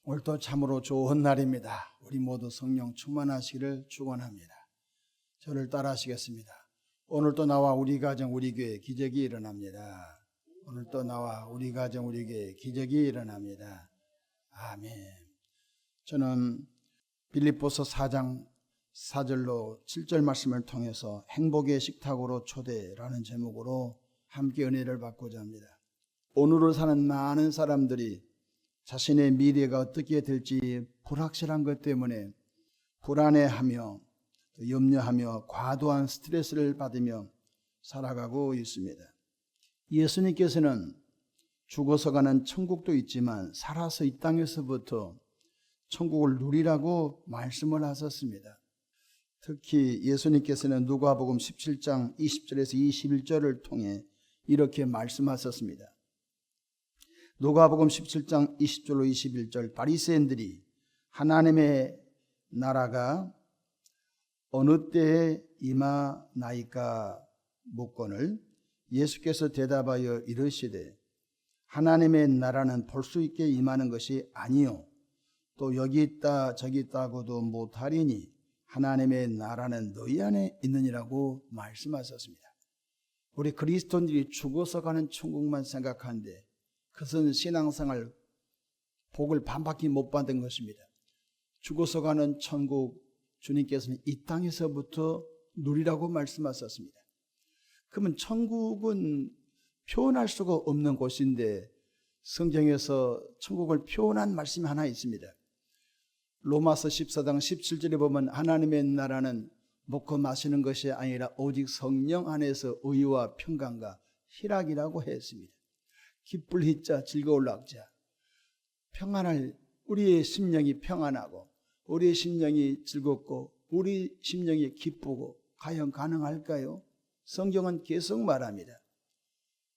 오늘도 참으로 좋은 날입니다. 우리 모두 성령 충만하시기를 축원합니다. 저를 따라하시겠습니다. 오늘도 나와 우리 가정 우리 교회 기적이 일어납니다. 오늘도 나와 우리 가정 우리 교회 기적이 일어납니다. 아멘. 저는 빌립보서 4장 4절로 7절 말씀을 통해서 행복의 식탁으로 초대라는 제목으로 함께 은혜를 받고자 합니다. 오늘을 사는 많은 사람들이 자신의 미래가 어떻게 될지 불확실한 것 때문에 불안해하며 염려하며 과도한 스트레스를 받으며 살아가고 있습니다. 예수님께서는 죽어서 가는 천국도 있지만 살아서 이 땅에서부터 천국을 누리라고 말씀을 하셨습니다. 특히 예수님께서는 누가복음 17장 20절에서 21절을 통해 이렇게 말씀하셨습니다. 누가복음 17장 20절로 21절 바리새인들이 하나님의 나라가 어느 때에 임하나이까 묻거늘 예수께서 대답하여 이르시되 하나님의 나라는 볼 수 있게 임하는 것이 아니요 또 여기 있다 저기 있다고도 못하리니 하나님의 나라는 너희 안에 있느니라고 말씀하셨습니다. 우리 그리스도인들이 죽어서 가는 천국만 생각하는데 그것은 신앙생활 복을 반밖에 못 받은 것입니다. 죽어서 가는 천국 주님께서는 이 땅에서부터 누리라고 말씀하셨습니다. 그러면 천국은 표현할 수가 없는 곳인데 성경에서 천국을 표현한 말씀이 하나 있습니다. 로마서 14장 17절에 보면 하나님의 나라는 먹고 마시는 것이 아니라 오직 성령 안에서 의와 평강과 희락이라고 했습니다. 기쁠 희자 즐거울 학자 평안할 우리의 심령이 평안하고 우리의 심령이 즐겁고 우리 심령이 기쁘고 과연 가능할까요? 성경은 계속 말합니다.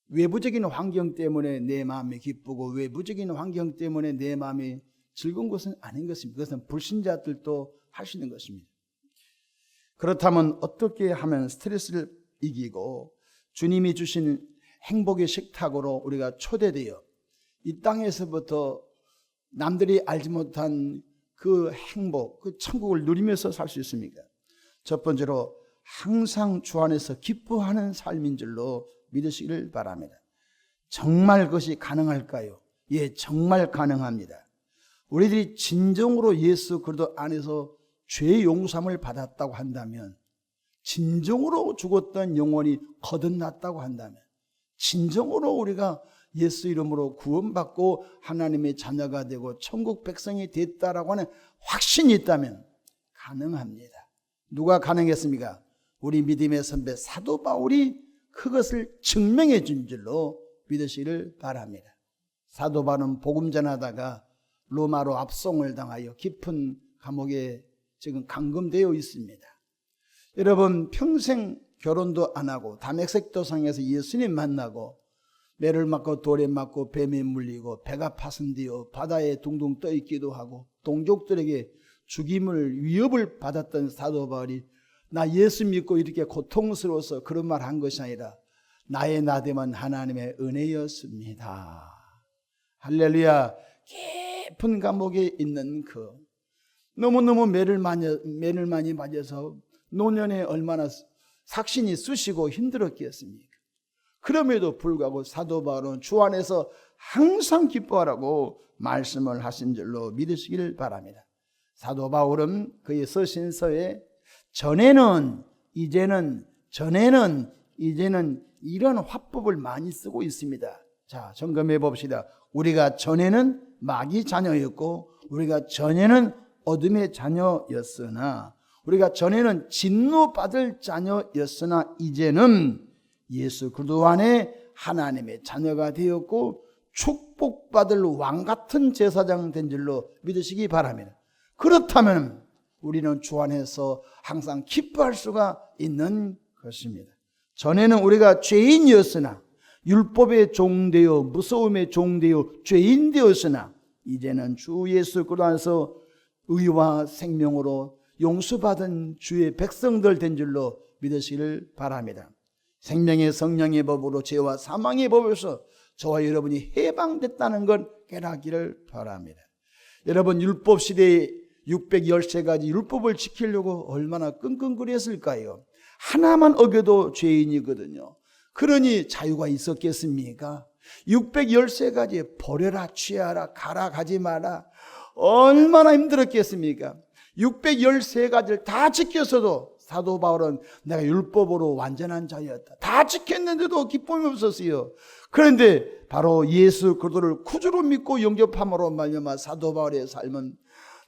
외부적인 환경 때문에 내 마음이 기쁘고 외부적인 환경 때문에 내 마음이 즐거운 것은 아닌 것입니다. 그것은 불신자들도 할 수 있는 것입니다. 그렇다면 어떻게 하면 스트레스를 이기고 주님이 주신 행복의 식탁으로 우리가 초대되어 이 땅에서부터 남들이 알지 못한 그 행복, 그 천국을 누리면서 살 수 있습니까? 첫 번째로 항상 주 안에서 기뻐하는 삶인 줄로 믿으시기를 바랍니다. 정말 그것이 가능할까요? 예, 정말 가능합니다. 우리들이 진정으로 예수 그리스도 안에서 죄 용서함을 받았다고 한다면, 진정으로 죽었던 영혼이 거듭났다고 한다면, 진정으로 우리가 예수 이름으로 구원받고 하나님의 자녀가 되고 천국 백성이 됐다라고 하는 확신이 있다면 가능합니다. 누가 가능했습니까? 우리 믿음의 선배 사도 바울이 그것을 증명해 준 줄로 믿으시기를 바랍니다. 사도 바울은 복음 전하다가 로마로 압송을 당하여 깊은 감옥에 지금 감금되어 있습니다. 여러분 평생 결혼도 안 하고 다메섹 도상에서 예수님 만나고 매를 맞고 돌에 맞고 뱀에 물리고 배가 파손되어 바다에 둥둥 떠 있기도 하고 동족들에게 죽임을 위협을 받았던 사도 바울이 나 예수 믿고 이렇게 고통스러워서 그런 말 한 것이 아니라 나의 나됨은 하나님의 은혜였습니다. 할렐루야. 깊은 감옥에 있는 그 너무너무 매를 많이 맞아서 노년에 얼마나 삭신이 쑤시고 힘들었겠습니까? 그럼에도 불구하고 사도 바울은 주 안에서 항상 기뻐하라고 말씀을 하신 줄로 믿으시기를 바랍니다. 사도 바울은 그의 서신서에 전에는 이제는 이런 화법을 많이 쓰고 있습니다. 자, 점검해 봅시다. 우리가 전에는 마귀 자녀였고 우리가 전에는 어둠의 자녀였으나 우리가 전에는 진노받을 자녀였으나 이제는 예수 그리스도 안에 하나님의 자녀가 되었고 축복받을 왕같은 제사장 된 줄로 믿으시기 바랍니다. 그렇다면 우리는 주 안에서 항상 기뻐할 수가 있는 것입니다. 전에는 우리가 죄인이었으나 율법의 종되어 무서움의 종되어 죄인 되었으나 이제는 주 예수 그리스도 안에서 의와 생명으로 용서받은 주의 백성들 된 줄로 믿으시기를 바랍니다. 생명의 성령의 법으로 죄와 사망의 법에서 저와 여러분이 해방됐다는 걸 깨닫기를 바랍니다. 여러분, 율법 시대에 613가지 율법을 지키려고 얼마나 끙끙거렸을까요? 하나만 어겨도 죄인이거든요. 그러니 자유가 있었겠습니까? 613가지 버려라, 취하라, 가라, 가지 마라, 얼마나 힘들었겠습니까? 613가지를 다 지켰어도 사도 바울은 내가 율법으로 완전한 자였다, 다 지켰는데도 기쁨이 없었어요. 그런데 바로 예수 그리스도를 구주로 믿고 영접함으로 말미암아 사도 바울의 삶은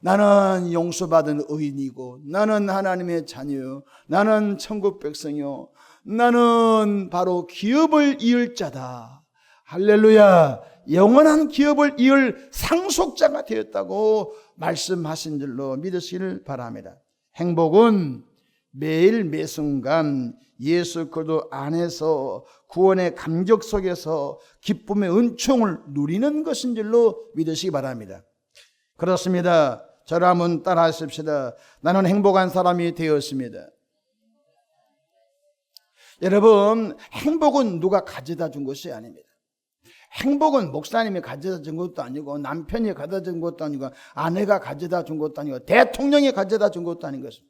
나는 용서받은 의인이고, 나는 하나님의 자녀요, 나는 천국 백성이요, 나는 바로 기업을 이을 자다, 할렐루야, 영원한 기업을 이을 상속자가 되었다고 말씀하신 줄로 믿으시길 바랍니다. 행복은 매일 매순간 예수 그리스도 안에서 구원의 감격 속에서 기쁨의 은총을 누리는 것인 줄로 믿으시기 바랍니다. 그렇습니다. 저를 한번 따라 하십시다. 나는 행복한 사람이 되었습니다. 여러분, 행복은 누가 가져다 준 것이 아닙니다. 행복은 목사님이 가져다 준 것도 아니고, 남편이 가져다 준 것도 아니고, 아내가 가져다 준 것도 아니고, 대통령이 가져다 준 것도 아닌 것입니다.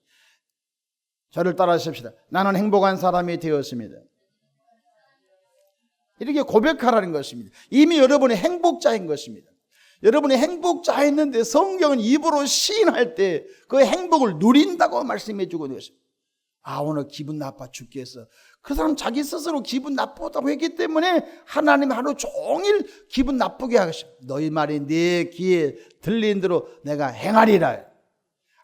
저를 따라 하십시다. 나는 행복한 사람이 되었습니다. 이렇게 고백하라는 것입니다. 이미 여러분이 행복자인 것입니다. 여러분이 행복자였는데 성경은 입으로 시인할 때 그 행복을 누린다고 말씀해 주고 있습니다. 아, 오늘 기분 나빠 죽겠어. 그 사람 자기 스스로 기분 나쁘다고 했기 때문에 하나님이 하루 종일 기분 나쁘게 하십니다. 너희 말이 내 귀에 들린 대로 내가 행하리라.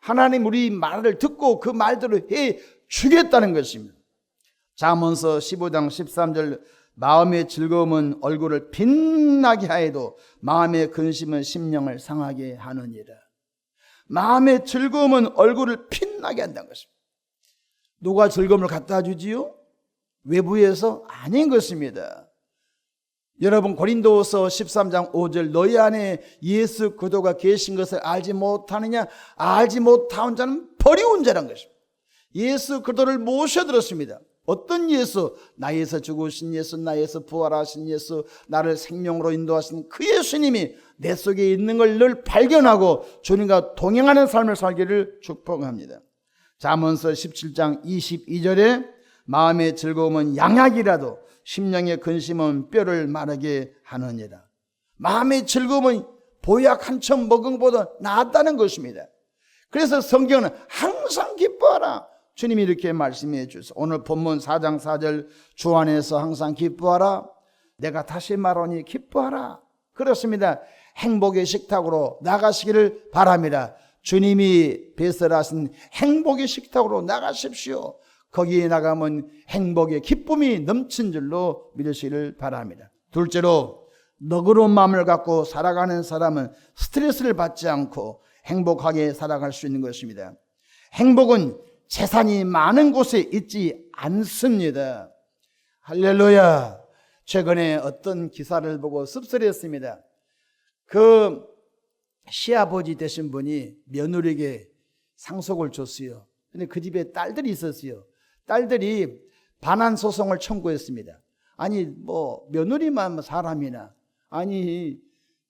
하나님 우리 말을 듣고 그 말대로 해 주겠다는 것입니다. 잠언서 15장 13절, 마음의 즐거움은 얼굴을 빛나게 하여도 마음의 근심은 심령을 상하게 하느니라. 마음의 즐거움은 얼굴을 빛나게 한다는 것입니다. 누가 즐거움을 갖다 주지요? 외부에서? 아닌 것입니다. 여러분, 고린도서 13장 5절, 너희 안에 예수 그리스도가 계신 것을 알지 못하느냐? 알지 못하는 자는 버리운 자란 것입니다. 예수 그리스도를 모셔들었습니다. 어떤 예수? 나에서 죽으신 예수, 나에서 부활하신 예수, 나를 생명으로 인도하신 그 예수님이 내 속에 있는 걸 늘 발견하고 주님과 동행하는 삶을 살기를 축복합니다. 잠언서 17장 22절에 마음의 즐거움은 양약이라도 심령의 근심은 뼈를 마르게 하느니라. 마음의 즐거움은 보약 한 첩 먹은 것보다 낫다는 것입니다. 그래서 성경은 항상 기뻐하라, 주님이 이렇게 말씀해 주셔서 오늘 본문 4장 4절, 주 안에서 항상 기뻐하라, 내가 다시 말하니 기뻐하라. 그렇습니다. 행복의 식탁으로 나가시기를 바랍니다. 주님이 배설하신 행복의 식탁으로 나가십시오. 거기에 나가면 행복의 기쁨이 넘친 줄로 믿으시기를 바랍니다. 둘째로, 너그러운 마음을 갖고 살아가는 사람은 스트레스를 받지 않고 행복하게 살아갈 수 있는 것입니다. 행복은 재산이 많은 곳에 있지 않습니다. 할렐루야. 최근에 어떤 기사를 보고 씁쓸했습니다. 그 시아버지 되신 분이 며느리에게 상속을 줬어요. 근데 그 집에 딸들이 있었어요. 딸들이 반환 소송을 청구했습니다. 아니, 뭐 며느리만 사람이나, 아니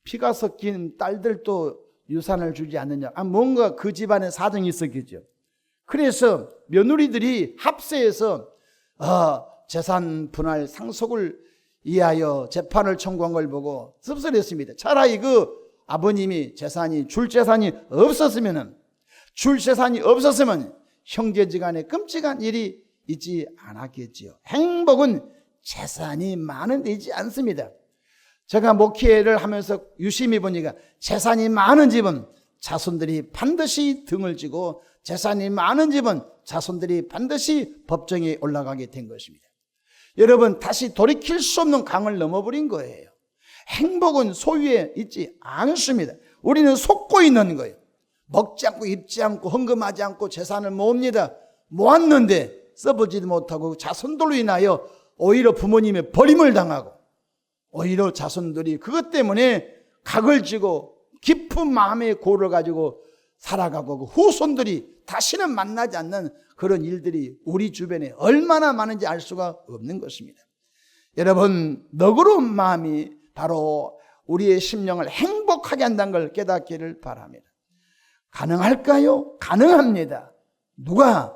피가 섞인 딸들도 유산을 주지 않느냐. 뭔가 그 집안에 사정이 있었겠죠. 그래서 며느리들이 합세해서 재산 분할 상속을 위하여 재판을 청구한 걸 보고 씁쓸했습니다. 차라리 그 아버님이 줄 재산이 없었으면 형제지간에 끔찍한 일이 있지 않았겠지요. 행복은 재산이 많은 데 있지 않습니다. 제가 목회를 하면서 유심히 보니까 재산이 많은 집은 자손들이 반드시 등을 지고 재산이 많은 집은 자손들이 반드시 법정에 올라가게 된 것입니다. 여러분, 다시 돌이킬 수 없는 강을 넘어버린 거예요. 행복은 소유에 있지 않습니다. 우리는 속고 있는 거예요. 먹지 않고 입지 않고 헌금하지 않고 재산을 모읍니다. 모았는데 써보지도 못하고 자손들로 인하여 오히려 부모님의 버림을 당하고, 오히려 자손들이 그것 때문에 각을 지고 깊은 마음의 고를 가지고 살아가고, 후손들이 다시는 만나지 않는 그런 일들이 우리 주변에 얼마나 많은지 알 수가 없는 것입니다. 여러분, 너그러운 마음이 바로 우리의 심령을 행복하게 한다는 걸 깨닫기를 바랍니다. 가능할까요? 가능합니다. 누가?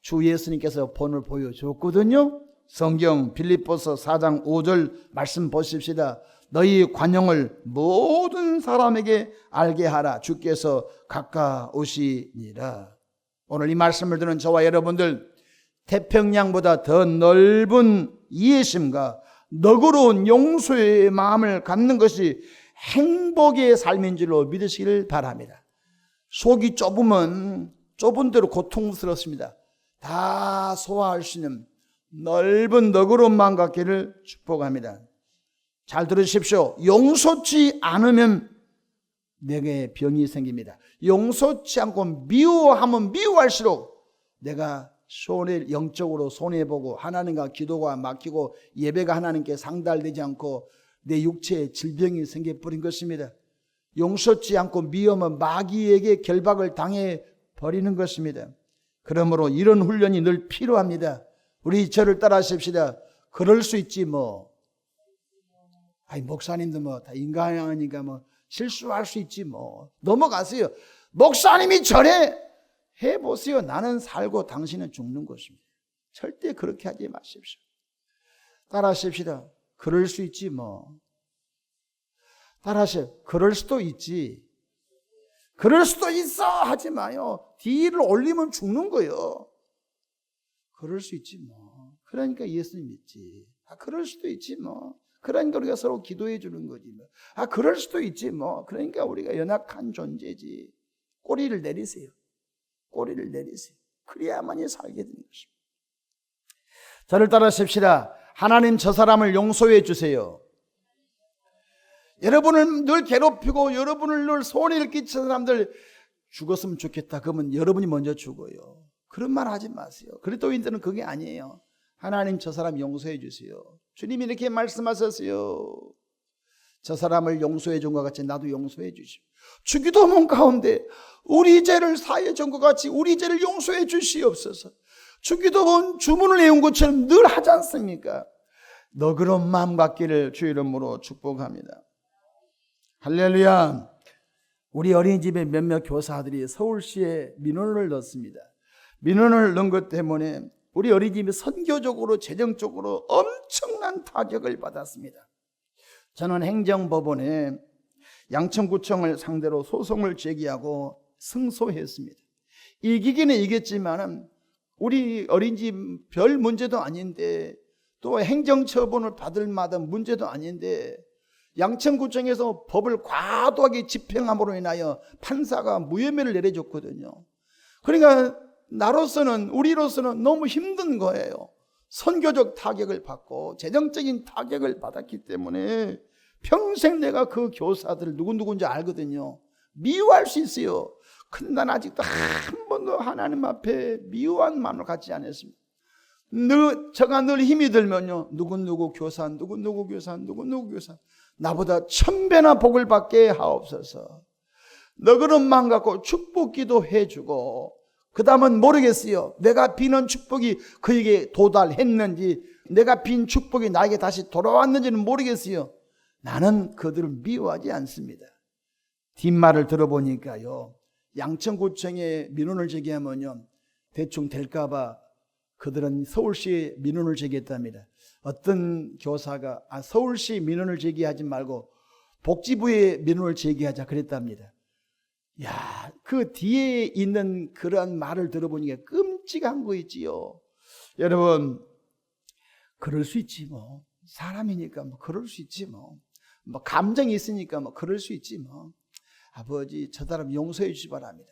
주 예수님께서 본을 보여줬거든요. 성경 빌립보서 4장 5절 말씀 보십시다. 너희 관용을 모든 사람에게 알게 하라. 주께서 가까우시니라. 오늘 이 말씀을 듣는 저와 여러분들, 태평양보다 더 넓은 이해심과 너그러운 용서의 마음을 갖는 것이 행복의 삶인 줄로 믿으시기를 바랍니다. 속이 좁은 대로 고통스럽습니다. 다 소화할 수 있는 넓은 너그러운 마음 갖기를 축복합니다. 잘 들으십시오. 용서치 않으면 내게 병이 생깁니다. 용서치 않고 미워하면 미워할수록 내가 영적으로 손해보고 하나님과 기도가 막히고 예배가 하나님께 상달되지 않고 내 육체에 질병이 생겨버린 것입니다. 용서치 않고 미워하면 마귀에게 결박을 당해버리는 것입니다. 그러므로 이런 훈련이 늘 필요합니다. 우리 저를 따라하십시다. 그럴 수 있지 뭐. 목사님도 뭐 다 인간이니까 뭐 실수할 수 있지 뭐. 넘어가세요. 목사님이 저래 해보세요. 나는 살고 당신은 죽는 것입니다. 절대 그렇게 하지 마십시오. 따라하십시다. 그럴 수 있지 뭐. 따라하세요. 그럴 수도 있지. 그럴 수도 있어 하지 마요. 뒤를 올리면 죽는 거예요. 그럴 수 있지 뭐. 그러니까 예수님 믿지. 그럴 수도 있지 뭐. 그러니까 우리가 서로 기도해 주는 거지 뭐. 그럴 수도 있지 뭐. 그러니까 우리가 연약한 존재지. 꼬리를 내리세요. 꼬리를 내리세요. 그래야만이 살게 되는 것입니다. 저를 따라하십시다. 하나님 저 사람을 용서해 주세요. 여러분을 늘 괴롭히고 여러분을 늘 손해를 끼치는 사람들 죽었으면 좋겠다. 그러면 여러분이 먼저 죽어요. 그런 말 하지 마세요. 그리스도인들은 그게 아니에요. 하나님 저 사람 용서해 주세요. 주님이 이렇게 말씀하셨어요. 저 사람을 용서해 준 것 같이 나도 용서해 주시오. 주기도문 가운데 우리 죄를 사해 준 것 같이 우리 죄를 용서해 주시옵소서. 주기도문 주문을 외운 것처럼 늘 하지 않습니까? 너그러운 마음 갖기를 주 이름으로 축복합니다. 할렐루야. 우리 어린이집의 몇몇 교사들이 서울시에 민원을 넣습니다. 민원을 넣은 것 때문에 우리 어린이집이 선교적으로 재정적으로 엄청난 타격을 받았습니다. 저는 행정법원에 양천구청을 상대로 소송을 제기하고 승소했습니다. 이기기는 이겼지만 우리 어린이집 별 문제도 아닌데 또 행정처분을 받을 만한 문제도 아닌데 양천구청에서 법을 과도하게 집행함으로 인하여 판사가 무혐의를 내려줬거든요. 그러니까 우리로서는 너무 힘든 거예요. 선교적 타격을 받고 재정적인 타격을 받았기 때문에 평생 내가 그 교사들을 누군지 알거든요. 미워할 수 있어요. 근데 난 아직도 한 번도 하나님 앞에 미워한 마음을 갖지 않았습니다. 제가 늘 힘이 들면요. 누구 교사, 누구 교사 나보다 1000배나 복을 받게 하옵소서. 너그러운 마음 갖고 축복기도 해주고 그 다음은 모르겠어요. 내가 비는 축복이 그에게 도달했는지 내가 빈 축복이 나에게 다시 돌아왔는지는 모르겠어요. 나는 그들을 미워하지 않습니다. 뒷말을 들어보니까요. 양천구청에 민원을 제기하면요. 대충 될까봐 그들은 서울시에 민원을 제기했답니다. 어떤 교사가 서울시 민원을 제기하지 말고 복지부에 민원을 제기하자 그랬답니다. 야, 그 뒤에 있는 그런 말을 들어보니까 끔찍한 거 있지요. 여러분, 그럴 수 있지 뭐. 사람이니까 뭐 그럴 수 있지 뭐. 감정이 있으니까 뭐 그럴 수 있지 뭐. 아버지, 저 사람 용서해 주시 바랍니다.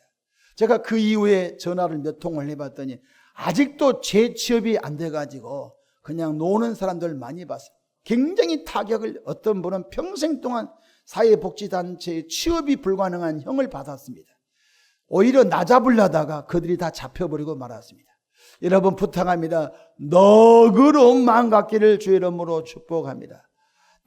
제가 그 이후에 전화를 몇 통을 해봤더니 아직도 재취업이 안 돼가지고 그냥 노는 사람들 많이 봤어요. 굉장히 타격을 어떤 분은 평생 동안 사회복지단체에 취업이 불가능한 형을 받았습니다. 오히려 나 잡으려다가 그들이 다 잡혀버리고 말았습니다. 여러분 부탁합니다. 너그러운 마음 갖기를 주의 이름으로 축복합니다.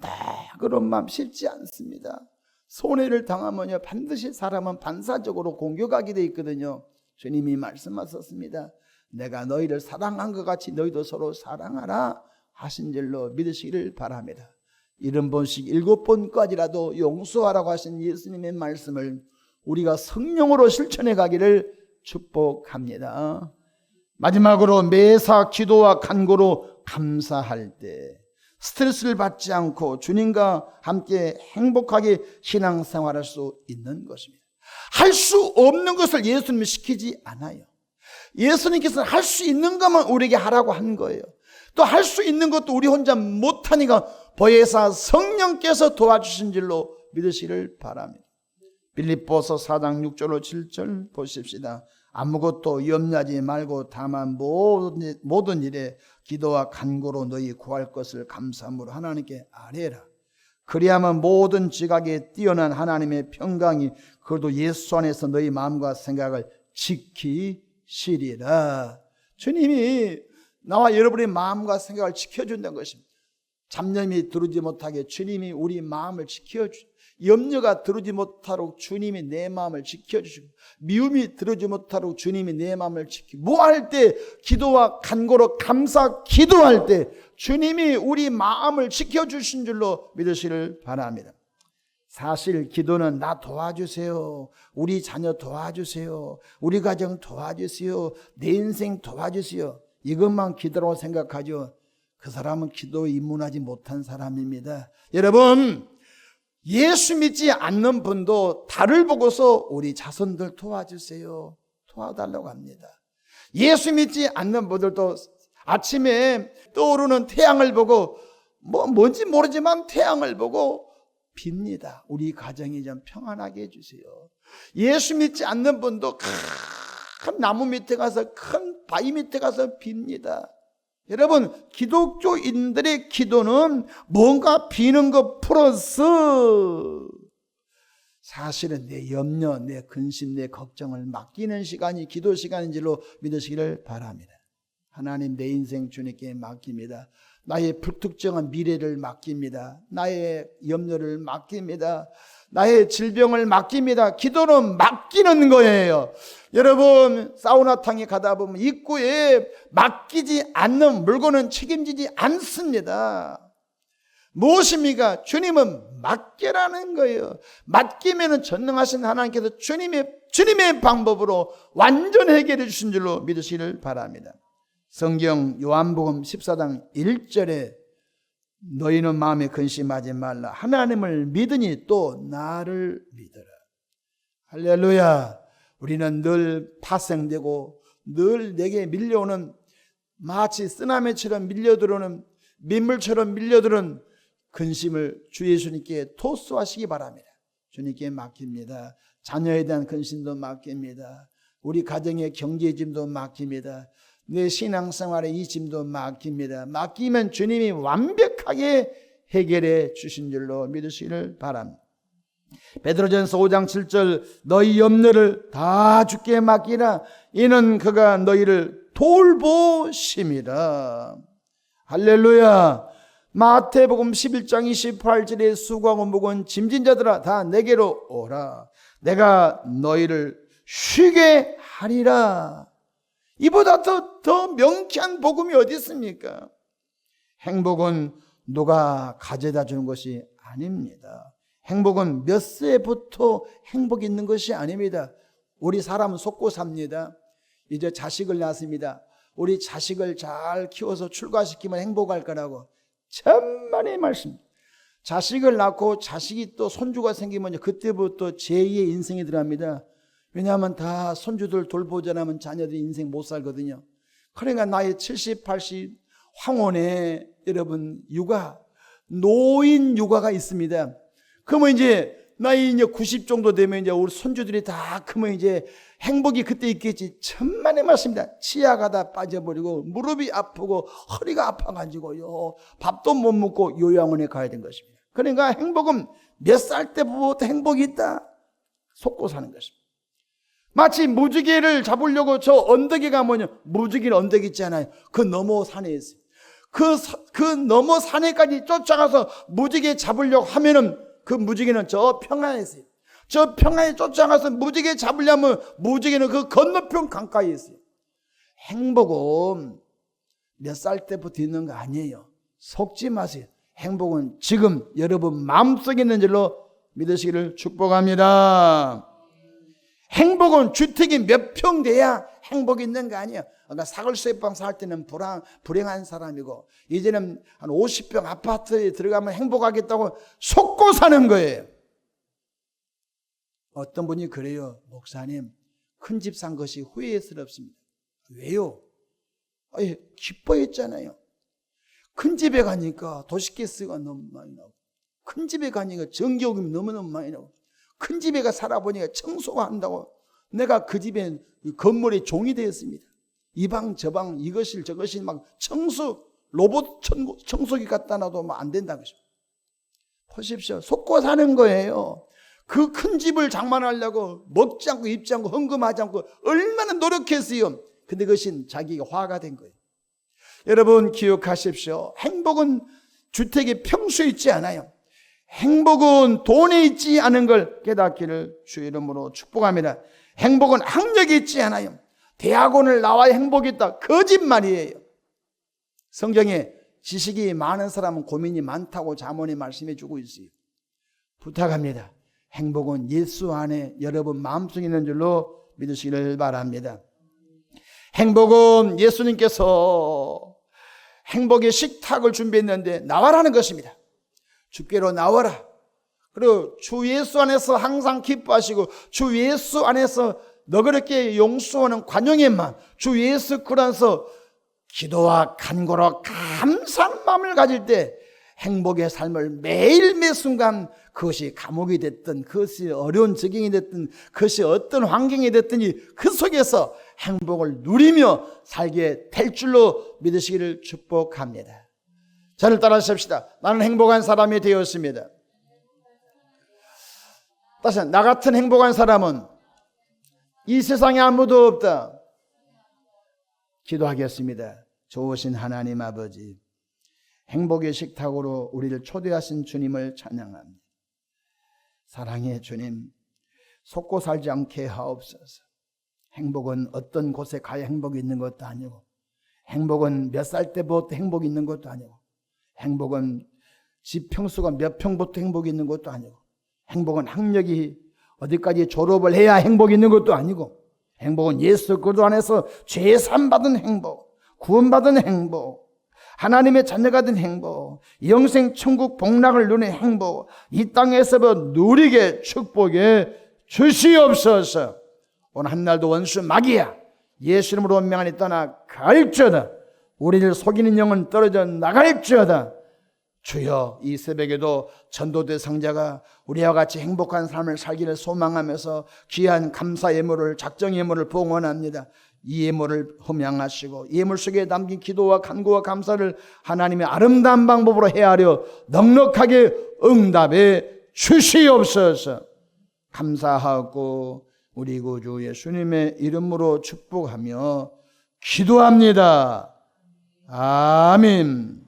너그러운 마음 쉽지 않습니다. 손해를 당하면요 반드시 사람은 반사적으로 공격하게 돼 있거든요. 주님이 말씀하셨습니다. 내가 너희를 사랑한 것 같이 너희도 서로 사랑하라 하신 줄로 믿으시기를 바랍니다. 70번씩 7번까지라도 용서하라고 하신 예수님의 말씀을 우리가 성령으로 실천해 가기를 축복합니다. 마지막으로 매사 기도와 간구로 감사할 때 스트레스를 받지 않고 주님과 함께 행복하게 신앙생활할 수 있는 것입니다. 할 수 없는 것을 예수님이 시키지 않아요. 예수님께서는 할 수 있는 것만 우리에게 하라고 한 거예요. 또 할 수 있는 것도 우리 혼자 못하니까 보혜사 성령께서 도와주신 줄로 믿으시기를 바랍니다. 빌립보서 4장 6절로 7절 보십시다. 아무것도 염려하지 말고 다만 모든 일에 기도와 간구로 너희 구할 것을 감사함으로 하나님께 아뢰라. 그리하면 모든 지각에 뛰어난 하나님의 평강이 그것도 예수 안에서 너희 마음과 생각을 지키시리라. 주님이 나와 여러분의 마음과 생각을 지켜준다는 것입니다. 잡념이 들어오지 못하게 주님이 우리 마음을 지켜주시고, 염려가 들어오지 못하도록 주님이 내 마음을 지켜주시고, 미움이 들어오지 못하도록 주님이 내 마음을 지키고, 뭐 할 때 기도와 간구로 감사 기도할 때 주님이 우리 마음을 지켜주신 줄로 믿으시기를 바랍니다. 사실 기도는 나 도와주세요, 우리 자녀 도와주세요, 우리 가정 도와주세요, 내 인생 도와주세요, 이것만 기도라고 생각하죠. 그 사람은 기도에 입문하지 못한 사람입니다. 여러분, 예수 믿지 않는 분도 달을 보고서 우리 자손들 도와주세요, 도와달라고 합니다. 예수 믿지 않는 분들도 아침에 떠오르는 태양을 보고 뭔지 모르지만 태양을 보고 빕니다. 우리 가정이 좀 평안하게 해주세요. 예수 믿지 않는 분도 큰 나무 밑에 가서, 큰 바위 밑에 가서 빕니다. 여러분, 기독교인들의 기도는 뭔가 비는 것 플러스 사실은 내 염려, 내 근심, 내 걱정을 맡기는 시간이 기도 시간인 줄로 믿으시기를 바랍니다. 하나님, 내 인생 주님께 맡깁니다. 나의 불특정한 미래를 맡깁니다. 나의 염려를 맡깁니다. 나의 질병을 맡깁니다. 기도는 맡기는 거예요. 여러분, 사우나탕에 가다 보면 입구에 맡기지 않는 물건은 책임지지 않습니다. 무엇입니까? 주님은 맡기라는 거예요. 맡기면 전능하신 하나님께서 주님의 방법으로 완전 해결해 주신 줄로 믿으시기를 바랍니다. 성경 요한복음 14장 1절에 너희는 마음에 근심하지 말라. 하나님을 믿으니 또 나를 믿어라. 할렐루야. 우리는 늘 파생되고 늘 내게 밀려오는, 마치 쓰나미처럼 밀려들어오는, 민물처럼 밀려들은 근심을 주 예수님께 토스하시기 바랍니다. 주님께 맡깁니다. 자녀에 대한 근심도 맡깁니다. 우리 가정의 경제의 짐도 맡깁니다. 내 신앙생활의 이 짐도 맡깁니다. 맡기면 주님이 완벽하게 해결해 주신 줄로 믿으시기를 바랍니다. 베드로전서 5장 7절 너희 염려를 다 주께 맡기라. 이는 그가 너희를 돌보심이라. 할렐루야. 마태복음 11장 28절에 수고하고 무거운 짐진 자들아 다 내게로 오라. 내가 너희를 쉬게 하리라. 이보다 더 명쾌한 복음이 어디 있습니까? 행복은 누가 가져다 주는 것이 아닙니다. 행복은 몇 세부터 행복이 있는 것이 아닙니다. 우리 사람은 속고 삽니다. 이제 자식을 낳습니다. 우리 자식을 잘 키워서 출가시키면 행복할 거라고. 천만의 말씀. 자식을 낳고 자식이 또 손주가 생기면 그때부터 제2의 인생이 들어갑니다. 왜냐하면 다 손주들 돌보지 않으면 자녀들이 인생 못 살거든요. 그러니까 나이 70, 80 황혼에 여러분 육아, 노인 육아가 있습니다. 그러면 이제 나이 이제 90 정도 되면 이제 우리 손주들이 다 크면 이제 행복이 그때 있겠지. 천만의 말씀입니다. 치아가 빠져버리고 무릎이 아프고 허리가 아파가지고요. 밥도 못 먹고 요양원에 가야 된 것입니다. 그러니까 행복은 몇 살 때부터 행복이 있다. 속고 사는 것입니다. 마치 무지개를 잡으려고 저 언덕에 가면 무지개 언덕 있잖아요. 그 너머 산에 있어요. 그 너머 산에까지 쫓아가서 무지개 잡으려고 하면은 그 무지개는 저 평야에 있어요. 저 평야에 쫓아가서 무지개 잡으려면 무지개는 그 건너편 강가에 있어요. 행복은 몇 살 때부터 있는 거 아니에요. 속지 마세요. 행복은 지금 여러분 마음속에 있는 줄로 믿으시기를 축복합니다. 행복은 주택이 몇 평 돼야 행복이 있는 거 아니에요. 그러니까 사글세방 살 때는 불행한 사람이고, 이제는 한 50평 아파트에 들어가면 행복하겠다고 속고 사는 거예요. 어떤 분이 그래요. 목사님, 큰 집 산 것이 후회스럽습니다. 왜요? 기뻐했잖아요. 큰 집에 가니까 도시가스가 너무 많이 나오고, 큰 집에 가니까 전기요금이 너무너무 많이 나오고, 큰 집에 가 살아보니까 청소가 한다고 내가 그 집에 건물의 종이 되었습니다. 이 방 저 방 이것일 저것일 막 로봇 청소기 갖다 놔도 안 된다고. 보십시오. 속고 사는 거예요. 그 큰 집을 장만하려고 먹지 않고 입지 않고 헌금하지 않고 얼마나 노력했어요. 근데 그것이 자기가 화가 된 거예요. 여러분 기억하십시오. 행복은 주택에 평수에 있지 않아요. 행복은 돈에 있지 않은 걸 깨닫기를 주의 이름으로 축복합니다. 행복은 학력에 있지 않아요. 대학원을 나와야 행복이 있다. 거짓말이에요. 성경에 지식이 많은 사람은 고민이 많다고 자문이 말씀해 주고 있어요. 부탁합니다. 행복은 예수 안에 여러분 마음속에 있는 줄로 믿으시기를 바랍니다. 행복은 예수님께서 행복의 식탁을 준비했는데 나와라는 것입니다. 주께로 나와라. 그리고 주 예수 안에서 항상 기뻐하시고, 주 예수 안에서 너그럽게 용서하는 관용의 마음, 주 예수 그리스도에서 기도와 간구로 감사한 마음을 가질 때 행복의 삶을 매일 매 순간, 그것이 감옥이 됐든 그것이 어려운 적용이 됐든 그것이 어떤 환경이 됐든지 그 속에서 행복을 누리며 살게 될 줄로 믿으시기를 축복합니다. 저를 따라하십시다. 나는 행복한 사람이 되었습니다. 다시 나 같은 행복한 사람은 이 세상에 아무도 없다. 기도하겠습니다. 좋으신 하나님 아버지, 행복의 식탁으로 우리를 초대하신 주님을 찬양합니다. 사랑의 주님, 속고 살지 않게 하옵소서. 행복은 어떤 곳에 가야 행복이 있는 것도 아니고, 행복은 몇 살 때부터 행복이 있는 것도 아니고, 행복은 집 평수가 몇 평부터 행복이 있는 것도 아니고, 행복은 학력이 어디까지 졸업을 해야 행복이 있는 것도 아니고, 행복은 예수 그리스도 안에서 죄산 받은 행복, 구원받은 행복, 하나님의 자녀가 된 행복, 영생 천국 복락을 누리는 행복, 이 땅에서도 누리게 축복해 주시옵소서. 오늘 한날도 원수 마귀야 예수 이름으로 원명하니 떠나갈지어다. 우리를 속이는 영은 떨어져 나갈지어다. 주여, 이 새벽에도 전도 대상자가 우리와 같이 행복한 삶을 살기를 소망하면서 귀한 감사 예물을, 작정 예물을 봉헌합니다. 이 예물을 흠양하시고 이 예물 속에 담긴 기도와 간구와 감사를 하나님의 아름다운 방법으로 헤아려 넉넉하게 응답해 주시옵소서. 감사하고 우리 구주 예수님의 이름으로 축복하며 기도합니다. 아멘.